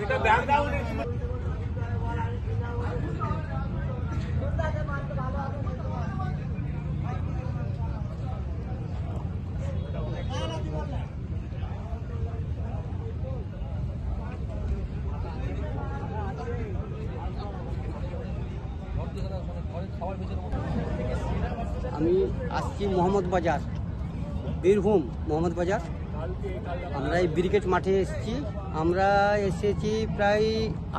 এটা ব্যাকগ্রাউন্ড আমি আসছি মোহাম্মদ বাজার, বীরভূম মোহাম্মদ বাজার। আমরা এই ব্রিগেড মাঠে এসেছি। আমরা এসেছি প্রায়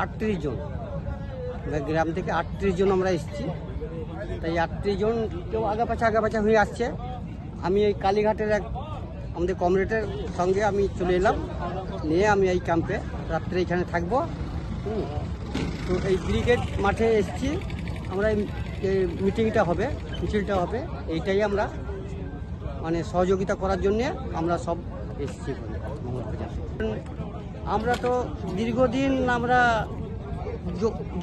38 জন, গ্রাম থেকে 38 জন আমরা এসেছি। তাই 38 জন কেউ আগাপাছা হয়ে আসছে। আমি এই কালীঘাটের আমাদের কমরেডের সঙ্গে আমি চলে এলাম, নিয়ে আমি এই ক্যাম্পে রাত্রে এখানে থাকবো। তো এই ব্রিগেড মাঠে এসেছি আমরা। এই মিটিংটা হবে, মিছিলটা হবে, এইটাই আমরা মানে সহযোগিতা করার জন্যে আমরা সব এসেছি। আমরা তো দীর্ঘদিন আমরা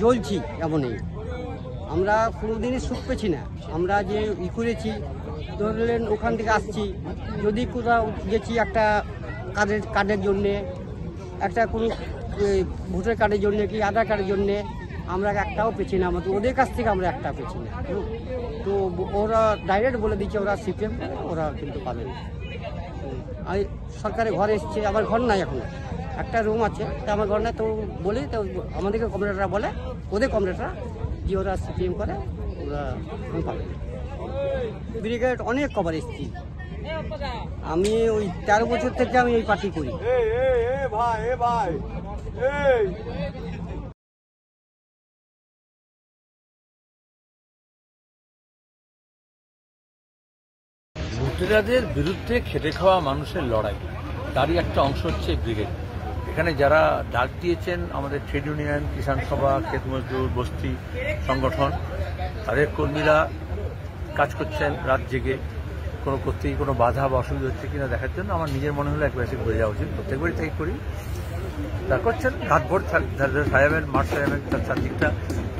জ্বলছি, এমনই আমরা কোনোদিনই সুখ পেছি না। আমরা যে করেছি, ধরলেন ওখান থেকে আসছি, যদি কোথাও গেছি একটা কার্ডের জন্যে, একটা কোনো ভোটার কার্ডের জন্যে কি আধার কার্ডের জন্যে, আমরা একটাও পেছি না। আমাদের ওদের কাছ থেকে আমরা একটা পেছি না। তো ওরা ডাইরেক্ট বলে দিচ্ছে ওরা সিপিএম, ওরা কিন্তু পাবে না। আমি সরকারের ঘরে এসছে, আমার ঘর নাই এখন, একটা রুম আছে, তা আমার ঘর নাই। তো বলি, তো আমাদেরকে কমরেডরা বলে, ওদের কমরেডরা যে ওরা সিপিএম করে, ওরা পাবে না। ব্রিগেড অনেক কবার এসেছি আমি, ওই 13 বছর থেকে আমি এই পার্টি করি। লুটেরাদের বিরুদ্ধে খেটে খাওয়া মানুষের লড়াই, তারই একটা অংশ হচ্ছে ব্রিগেড। এখানে যারা ডাক দিয়েছেন আমাদের ট্রেড ইউনিয়ন, কিষাণ সভা, ক্ষেত মজদুর, বস্তি সংগঠন, তাদের কর্মীরা কাজ করছেন রাত জেগে। করতেই কোনো বাধা বা অসুবিধা হচ্ছে কিনা দেখার জন্য আমার নিজের মনে হলো একবার এসে ঘুরে যাওয়া উচিত। প্রত্যেকবারই তাই করি। তা করছেন, রাতভর সাহেবের মাঠ সাহেবের তার চারদিকটা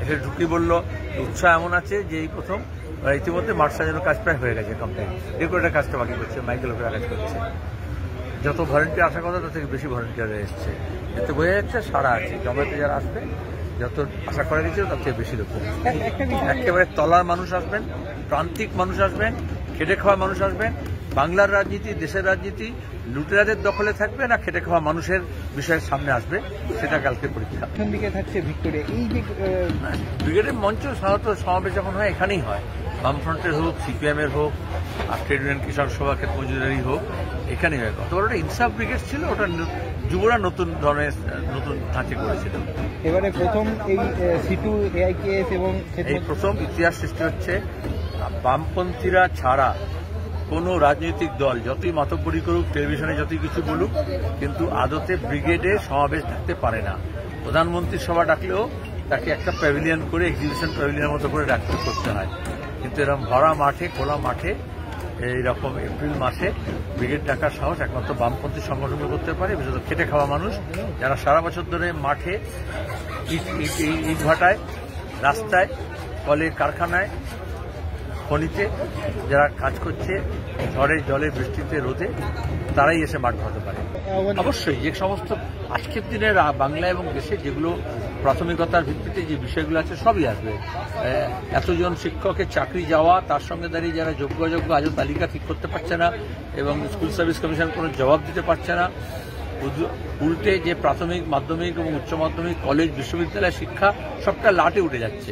এসে ঢুকি বলল, উৎসাহ এমন আছে যে এই প্রথম ইতিমধ্যে মাঠ সাজানোর কাজ প্রায় হয়ে গেছে কমপ্লিট। ডেকোরেটার কাজটা বাকি করছে, মাইকেল লোকেরা কাজ করছে। যত ভলেন্টিয়ার আসার কথা তার থেকে বেশি ভলেন্টিয়ার এসছে। এতে বোঝা যাচ্ছে সারা আছে, জমাতে যারা আসবে যত আশা করা গেছিল তার থেকে বেশি লোক। একেবারে তলার মানুষ আসবেন, প্রান্তিক মানুষ আসবেন, খেটে খাওয়া মানুষ আসবেন। বাংলার রাজনীতি, দেশের রাজনীতি লুটেরাদের দখলে থাকবে না খেটে খাওয়া মানুষের বিষয়ের সামনে আসবে, সেটা কালকে পরীক্ষা। দিকে থাকছে ভিক্টোরিয়া। এই যে ব্রিগেডের মঞ্চ সাধারণত সমাবেশ যখন হয় এখানেই হয়, বামফ্রন্টের হোক, সিপিএমের হোক, আর ট্রেড ইউনিয়ন, কিষাণ সভা, ক্ষেত মজুরেরই হোক, এখানেই হয়। গতবার ওটা ইনসাফ ব্রিগেড ছিল, ওটা যুবরা নতুন ধরনের নতুন ধাঁচে করেছিল। এবারে প্রথম এই সিটু এআইকেএস এবং এই প্রথম ইতিহাস সৃষ্টি হচ্ছে। বামপন্থীরা ছাড়া কোনো রাজনৈতিক দল যতই মাতব্বরি করুক, টেলিভিশনে যতই কিছু বলুক, কিন্তু আদতে ব্রিগেডে সমাবেশ ডাকতে পারে না। প্রধানমন্ত্রীর সভা ডাকলেও তাকে একটা প্যাভিলিয়ন করে, এক্সিবিশন প্যাভিলিয়নের মতো করে করতে হয়। কিন্তু এরকম ভরা মাঠে, খোলা মাঠে এইরকম এপ্রিল মাসে ব্রিগেড ডাকার সাহস একমাত্র বামপন্থী সংগঠন করতে পারে। বিশেষত খেটে খাওয়া মানুষ যারা সারা বছর ধরে মাঠে, ইট ভাটায়, রাস্তায়, কলে, কারখানায় খনিতে যারা কাজ করছে ঝড়ে জলে বৃষ্টিতে রোদে তারাই এসে মাঠ ভরাতে পারে। অবশ্যই যে সমস্ত আজকের দিনের বাংলা এবং দেশে যেগুলো প্রাথমিকতার ভিত্তিতে যে বিষয়গুলো আছে সবই আসবে। এতজন শিক্ষকের চাকরি যাওয়া, তার সঙ্গে দাঁড়িয়ে যারা যোগ্য অযোগ্য আজও তালিকা ঠিক করতে পারছে না এবং স্কুল সার্ভিস কমিশন কোনো জবাব দিতে পারছে না। উল্টে যে প্রাথমিক, মাধ্যমিক এবং উচ্চ মাধ্যমিক, কলেজ, বিশ্ববিদ্যালয় শিক্ষা সবটা লাটে উঠে যাচ্ছে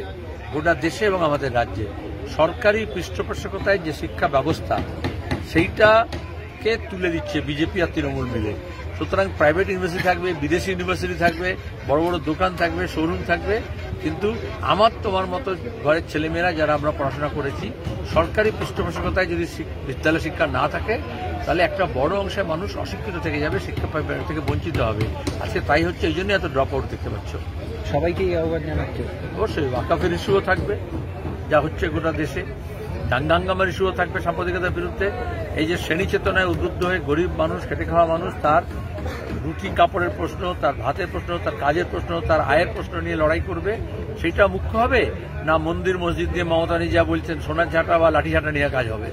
গোটা দেশে এবং আমাদের রাজ্যে। সরকারি পৃষ্ঠপোষকতায় যে শিক্ষা ব্যবস্থা সেইটাকে তুলে দিচ্ছে বিজেপি আর তৃণমূল মিলে। সুতরাং প্রাইভেট ইউনিভার্সিটি থাকবে, বিদেশি ইউনিভার্সিটি থাকবে, বড় বড় দোকান থাকবে, শোরুম থাকবে, কিন্তু আমার তোমার মতো ঘরের ছেলেমেয়েরা যারা আমরা পড়াশোনা করেছি সরকারি পৃষ্ঠপোষকতায় যদি বিদ্যালয় শিক্ষা না থাকে তাহলে একটা বড় অংশের মানুষ অশিক্ষিত থেকে যাবে, শিক্ষা থেকে বঞ্চিত হবে। আজকে তাই হচ্ছে, এই জন্য এত ড্রপ আউট দেখতে পাচ্ছ। সবাইকে এই আহ্বান জানাচ্ছে। অবশ্যই ওয়াকাফের ইস্যুও থাকবে, যা হচ্ছে গোটা দেশে। দাঙ্গাঙ্গামার ইস্যুও থাকবে সাম্প্রদায়িকতার বিরুদ্ধে। এই যে শ্রেণী চেতনায় উদ্বুদ্ধ হয়ে গরিব মানুষ, খেটে খাওয়া মানুষ, তার রুটি কাপড়ের প্রশ্ন, তার ভাতের প্রশ্ন, তার কাজের প্রশ্ন, তার আয়ের প্রশ্ন নিয়ে লড়াই করবে, সেটা মুখ্য হবে না মন্দির মসজিদ দিয়ে মমতা যা বলছেন সোনার ঝাঁটা বা লাঠি ঝাঁটা নিয়ে কাজ হবে?